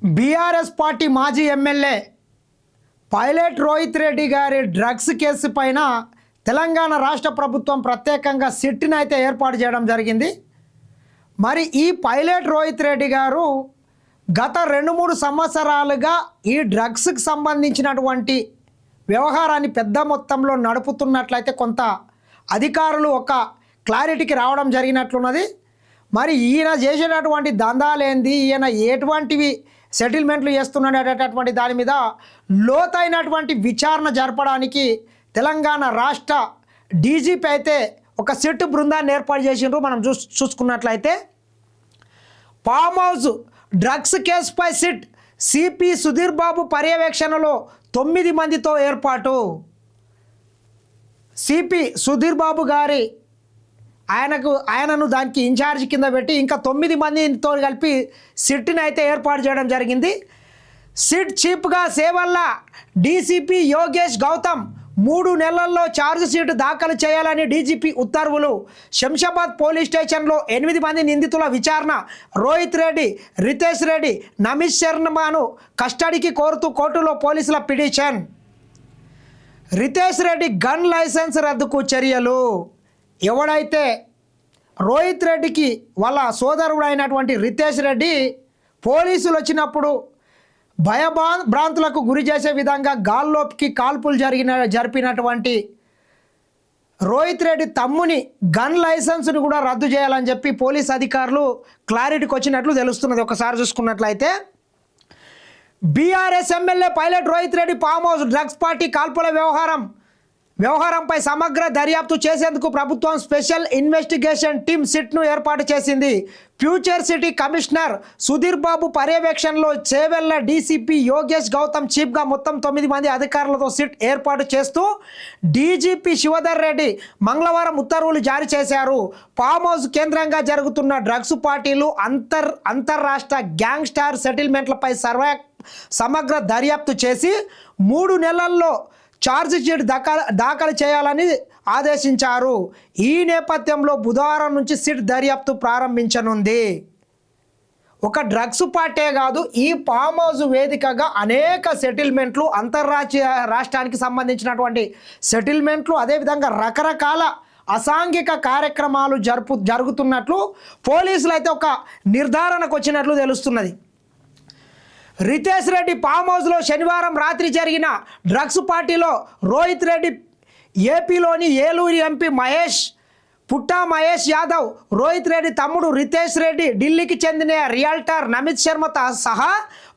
BRS party మాజీ MLA pilot Rohit Reddy గారి drugs case పైన తెలంగాణ రాష్ట్ర ప్రభుత్వం ప్రత్యేకంగా సిట్ని అయితే ఏర్పాటు చేయడం జరిగింది. మరి ఈ పైలట్ రోహిత్ రెడ్డి గారు గత 2-3 సంవత్సరాలుగా ఈ డ్రగ్స్కి సంబంధించినటువంటి వ్యవహారాన్ని పెద్ద మొత్తంలో నడుపుతున్నట్లయితే కొంత అధికారులు ఒక క్లారిటీకి రావడం జరిగినట్లున్నది. మరి ఈయన చేసేటటువంటి దందాలేంది, ఈయన ఎటువంటివి సెటిల్మెంట్లు చేస్తున్నాడేటటువంటి దాని మీద లోతైనటువంటి విచారణ జరపడానికి తెలంగాణ రాష్ట్ర డీజీపీ అయితే ఒక సిట్ బృందాన్ని ఏర్పాటు చేసిండ్రు. మనం చూసుకున్నట్లయితే ఫామ్ హౌస్ డ్రగ్స్ కేసుపై సిట్ సిపి సుధీర్ బాబు పర్యవేక్షణలో 9 మందితో ఏర్పాటు. సిపి సుధీర్ బాబు గారి ఆయనను దానికి ఇన్ఛార్జ్ కింద పెట్టి ఇంకా 9 మందితో కలిపి సిట్ని అయితే ఏర్పాటు చేయడం జరిగింది. సిట్ చీఫ్గా సేవల్ల డీసీపీ యోగేష్ గౌతమ్ 3 నెలల్లో ఛార్జ్ షీట్ దాఖలు చేయాలని డీజీపీ ఉత్తర్వులు. శంషాబాద్ పోలీస్ స్టేషన్లో 8 మంది నిందితుల విచారణ. రోహిత్ రెడ్డి, రితేష్ రెడ్డి, నమిత్ శర్మను కస్టడీకి కోరుతూ కోర్టులో పోలీసుల పిటిషన్. రితేష్ రెడ్డి గన్ లైసెన్స్ రద్దుకు చర్యలు. ఎవడైతే రోహిత్ రెడ్డికి వాళ్ళ సోదరుడు అయినటువంటి రితేష్ రెడ్డి పోలీసులు వచ్చినప్పుడు భయభ్రాంతులకు గురి చేసే విధంగా గాల్లోకి కాల్పులు జరిపినటువంటి రోహిత్ రెడ్డి తమ్ముని గన్ లైసెన్స్ను కూడా రద్దు చేయాలని చెప్పి పోలీస్ అధికారులు క్లారిటీకి వచ్చినట్లు తెలుస్తున్నది. ఒకసారి చూసుకున్నట్లయితే BRS MLA pilot Rohit Reddy form house drugs party కాల్పుల వ్యవహారంపై సమగ్ర దర్యాప్తు చేసేందుకు ప్రభుత్వం స్పెషల్ ఇన్వెస్టిగేషన్ టీమ్ సిట్ను ఏర్పాటు చేసింది. Future city commissioner Sudheer Babu పర్యవేక్షణలో చేవెళ్ల డీసీపీ యోగేష్ గౌతమ్ చీఫ్గా మొత్తం 9 మంది అధికారులతో సిట్ ఏర్పాటు చేస్తూ డీజీపీ శివధర్ రెడ్డి మంగళవారం ఉత్తర్వులు జారీ చేశారు. ఫామ్ హౌస్ కేంద్రంగా జరుగుతున్న డ్రగ్స్ పార్టీలు అంతర్రాష్ట్ర గ్యాంగ్స్టార్ సెటిల్మెంట్లపై సమగ్ర దర్యాప్తు చేసి 3 నెలల్లో ఛార్జ్ షీట్ దాఖలు చేయాలని ఆదేశించారు. ఈ నేపథ్యంలో బుధవారం నుంచి సిట్ దర్యాప్తు ప్రారంభించనుంది. ఒక డ్రగ్స్ పార్టీ కాదు, ఈ ఫామ్ హౌస్ వేదికగా అనేక సెటిల్మెంట్లు, రాష్ట్రానికి సంబంధించినటువంటి సెటిల్మెంట్లు, అదేవిధంగా రకరకాల అసాంఘిక కార్యక్రమాలు జరుగుతున్నట్లు పోలీసులు అయితే ఒక నిర్ధారణకు వచ్చినట్లు తెలుస్తున్నది. రితేష్ రెడ్డి ఫామ్ హౌస్లో శనివారం రాత్రి జరిగిన డ్రగ్స్ పార్టీలో రోహిత్ రెడ్డి, ఏపీలోని ఏలూరు ఎంపీ పుట్టా మహేష్ యాదవ్, రోహిత్ రెడ్డి తమ్ముడు రితేష్ రెడ్డి, ఢిల్లీకి చెందిన రియాల్టర్ నమిత్ శర్మతో సహా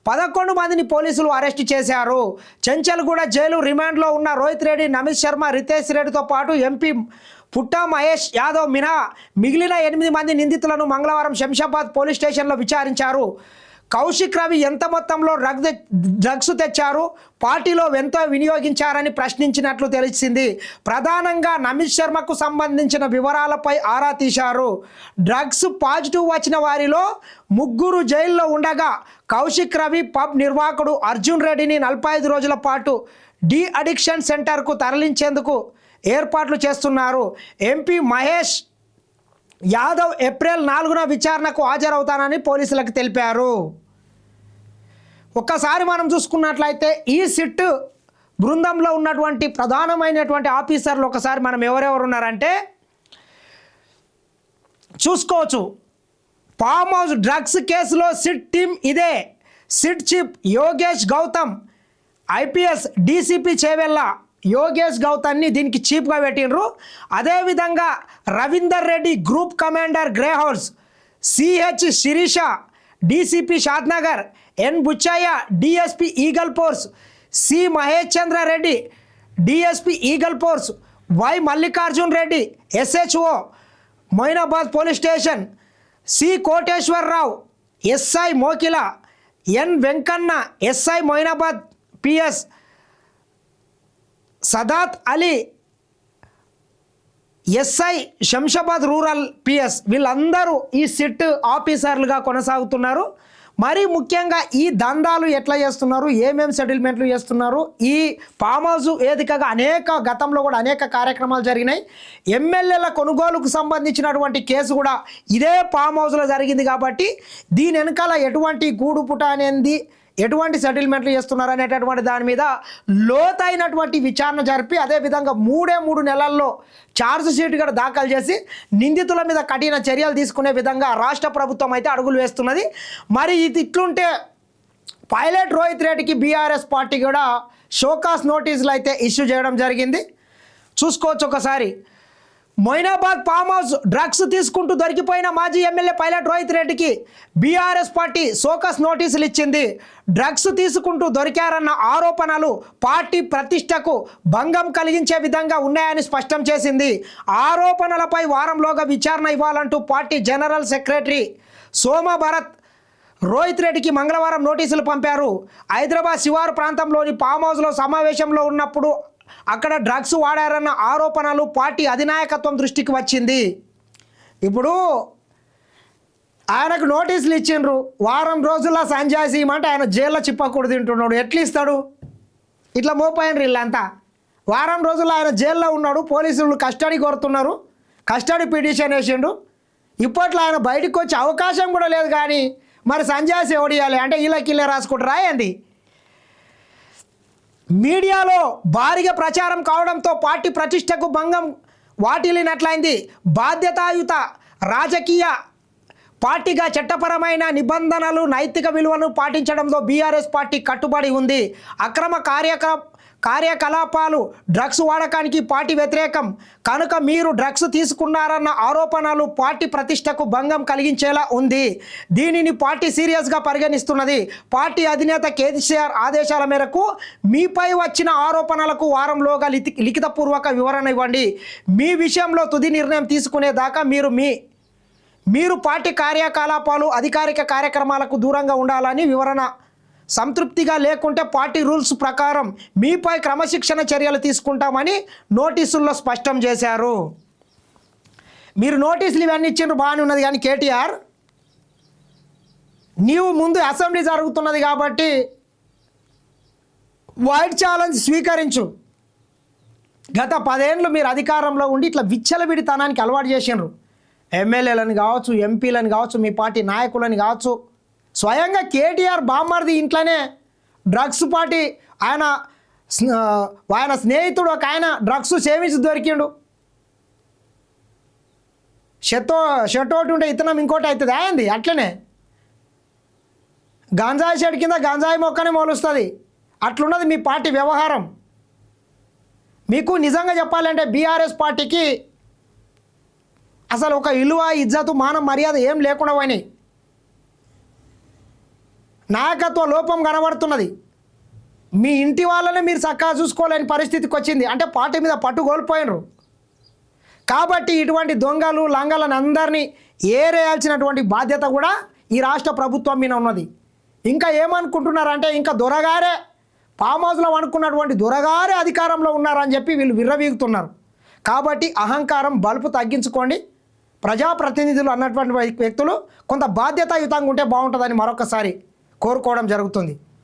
11 మందిని పోలీసులు అరెస్టు చేశారు. చెంచల్గూడ జైలు రిమాండ్లో ఉన్న రోహిత్ రెడ్డి, నమిత్ శర్మ, రితేష్ రెడ్డితో పాటు ఎంపీ పుట్టా మహేష్ యాదవ్ మిగిలిన 8 మంది నిందితులను మంగళవారం శంషాబాద్ పోలీస్ స్టేషన్లో విచారించారు. కౌశిక్ రవి ఎంత మొత్తంలో డ్రగ్స్ తెచ్చారు, పార్టీలో ఎంత వినియోగించారని ప్రశ్నించినట్లు తెలిసింది. ప్రధానంగా నమిత్ శర్మకు సంబంధించిన వివరాలపై ఆరా తీశారు. డ్రగ్స్ పాజిటివ్ వచ్చిన వారిలో 3 జైల్లో ఉండగా కౌశిక్ రవి పబ్ నిర్వాహకుడు అర్జున్ రెడ్డిని 45 రోజుల పాటు డి అడిక్షన్ సెంటర్కు తరలించేందుకు ఏర్పాట్లు చేస్తున్నారు. ఎంపీ మహేష్ యాదవ్ ఏప్రిల్ 4న విచారణకు హాజరవుతానని పోలీసులకు తెలిపారు. ఒక్కసారి మనం చూసుకున్నట్లయితే ఈ సిట్ బృందంలో ఉన్నటువంటి ప్రధానమైనటువంటి ఆఫీసర్లు ఒకసారి మనం ఎవరెవరు ఉన్నారంటే చూసుకోవచ్చు. ఫామ్ హౌస్ డ్రగ్స్ కేసులో సిట్ టీమ్ ఇదే. SIT chief Yogesh Gautam, IPS DCP Chevella Yogesh గౌతమ్ని దీనికి చీఫ్గా పెట్టినరు. అదేవిధంగా Ravinder Reddy group commander greyhounds, CH Shirisha DCP Shadnagar, N Buchaiah DSP eagle force, C Mahesh Chandra Reddy DSP eagle force, Y Mallikarjun Reddy SHO Moinabad police station, C Koteswararao SI Mokila, N Venkanna SI Moinabad PS, Sadat Ali SI Shamshabad rural PS, వీళ్ళందరూ ఈ SIT ఆఫీసర్లుగా కొనసాగుతున్నారు. మరి ముఖ్యంగా ఈ దందాలు ఎట్లా చేస్తున్నారు, ఏమేమి సెటిల్మెంట్లు చేస్తున్నారు, ఈ ఫామ్ హౌస్ వేదికగా గతంలో కూడా అనేక కార్యక్రమాలు జరిగినాయి. ఎమ్మెల్యేల కొనుగోలుకు సంబంధించినటువంటి కేసు కూడా ఇదే ఫామ్ హౌస్లో జరిగింది. కాబట్టి దీని వెనకాల ఎటువంటి గూడుపుట అనేది, ఎటువంటి సెటిల్మెంట్లు చేస్తున్నారు అనేటటువంటి దాని మీద లోతైనటువంటి విచారణ జరిపి అదేవిధంగా 3 నెలల్లో ఛార్జ్ షీట్ కూడా దాఖలు చేసి నిందితుల మీద కఠిన చర్యలు తీసుకునే విధంగా రాష్ట్ర ప్రభుత్వం అయితే అడుగులు వేస్తున్నది. మరి ఇది ఇట్లుంటే పైలట్ రోహిత్ రెడ్డికి బీఆర్ఎస్ పార్టీ కూడా షోకాస్ నోటీసులు అయితే ఇష్యూ చేయడం జరిగింది. చూసుకోవచ్చు ఒకసారి. మొయినాబాద్ ఫామ్ హౌస్ డ్రగ్స్ తీసుకుంటూ దొరికిపోయిన మాజీ ఎమ్మెల్యే పైలట్ రోహిత్ రెడ్డికి బీఆర్ఎస్ పార్టీ షోకాస్ నోటీసులు ఇచ్చింది. డ్రగ్స్ తీసుకుంటూ దొరికారన్న ఆరోపణలు పార్టీ ప్రతిష్టకు భంగం కలిగించే విధంగా ఉన్నాయని స్పష్టం చేసింది. ఆరోపణలపై వారంలోగా విచారణ ఇవ్వాలంటూ పార్టీ జనరల్ సెక్రటరీ సోమ భరత్ రోహిత్ రెడ్డికి మంగళవారం నోటీసులు పంపారు. హైదరాబాద్ శివారు ప్రాంతంలోని ఫామ్ హౌస్లో సమావేశంలో ఉన్నప్పుడు అక్కడ డ్రగ్స్ వాడారన్న ఆరోపణలు పార్టీ అధినాయకత్వం దృష్టికి వచ్చింది. ఇప్పుడు ఆయనకు నోటీసులు ఇచ్చిండ్రు, వారం రోజుల్లో సంజాయిషి ఇవ్వమంటే ఆయన జైల్లో చిప్పకూడదు తింటున్నాడు. ఎట్లా ఇస్తాడు? ఇట్లా మోపోయినరు వీళ్ళంతా. వారం రోజుల్లో ఆయన జైల్లో ఉన్నాడు, పోలీసులు కస్టడీ కోరుతున్నారు, కస్టడీ పిటిషన్ వేసిండు. ఇప్పట్లో ఆయన బయటకు వచ్చే అవకాశం కూడా లేదు. కానీ మరి సంజాయిషి ఎవడియాలి అంటే వీళ్ళకి రాసుకుంటారా ఏంది? మీడియాలో భారీగా ప్రచారం కావడంతో పార్టీ ప్రతిష్టకు భంగం వాటిల్లినట్లయింది. బాధ్యతాయుత రాజకీయ పార్టీగా చట్టపరమైన నిబంధనలు, నైతిక విలువలను పాటించడంలో బీఆర్ఎస్ పార్టీ కట్టుబడి ఉంది. అక్రమ కార్యకలాపాలు, డ్రగ్స్ వాడకానికి పార్టీ వ్యతిరేకం కనుక మీరు డ్రగ్స్ తీసుకున్నారన్న ఆరోపణలు పార్టీ ప్రతిష్టకు భంగం కలిగించేలా ఉంది. దీనిని పార్టీ సీరియస్గా పరిగణిస్తున్నది. పార్టీ అధినేత కేసీఆర్ ఆదేశాల మేరకు మీపై వచ్చిన ఆరోపణలకు వారంలోగా లిఖితపూర్వక వివరణ ఇవ్వండి. మీ విషయంలో తుది నిర్ణయం తీసుకునేదాకా మీరు పార్టీ కార్యకలాపాలు, అధికారిక కార్యక్రమాలకు దూరంగా ఉండాలని వివరణ. సంతృప్తిగా లేకుంటే పార్టీ రూల్స్ ప్రకారం మీపై క్రమశిక్షణ చర్యలు తీసుకుంటామని నోటీసుల్లో స్పష్టం చేశారు. మీరు నోటీసులు ఇవన్నీ ఇచ్చిండ్రు, బాగానే ఉన్నది. కానీ కేటీఆర్, నీవు ముందు అసెంబ్లీ జరుగుతున్నది కాబట్టి వైట్ ఛాలెంజ్ స్వీకరించు. గత 10 ఏళ్ళు మీరు అధికారంలో ఉండి ఇట్లా విచ్చలవిడితనానికి అలవాటు చేసిండ్రు. ఎమ్మెల్యేలను కావచ్చు, ఎంపీలను కావచ్చు, మీ పార్టీ నాయకులని కావచ్చు. స్వయంగా కేటీఆర్ బామ్మర్ది ఇంట్లోనే డ్రగ్స్ పార్టీ, ఆయన స్నేహితుడు ఒక ఆయన డ్రగ్స్ సేవించి దొరికిండు. షర్ట్ ఉంటే ఇతనం ఇంకోటి అవుతుంది అయింది. అట్లనే గంజాయి షెడ్ కింద గంజాయి మొక్కనే మొలుస్తుంది. అట్లున్నది మీ పార్టీ వ్యవహారం. మీకు నిజంగా చెప్పాలంటే బీఆర్ఎస్ పార్టీకి అసలు ఒక విలువ, ఇజ్జతు, మానం, మర్యాద ఏం లేకుండా పోయినాయి. నాయకత్వ లోపం కనబడుతున్నది. మీ ఇంటి వాళ్ళనే మీరు చక్కగా చూసుకోలేని పరిస్థితికి వచ్చింది. అంటే పార్టీ మీద పట్టు కోల్పోయినరు. కాబట్టి ఇటువంటి దొంగలు, లంగలను అందరినీ ఏరేయాల్సినటువంటి బాధ్యత కూడా ఈ రాష్ట్ర ప్రభుత్వం మీద ఉన్నది. ఇంకా ఏమనుకుంటున్నారంటే ఇంకా దొరగారే ఫామ్ హౌస్లో అనుకున్నటువంటి దొరగారే అధికారంలో ఉన్నారని చెప్పి వీళ్ళు విర్రవీగుతున్నారు. కాబట్టి అహంకారం, బలుపు తగ్గించుకోండి. ప్రజాప్రతినిధులు అన్నటువంటి వ్యక్తులు కొంత బాధ్యతాయుతంగా ఉంటే బాగుంటుందని మరొకసారి కోరుకోవడం జరుగుతుంది.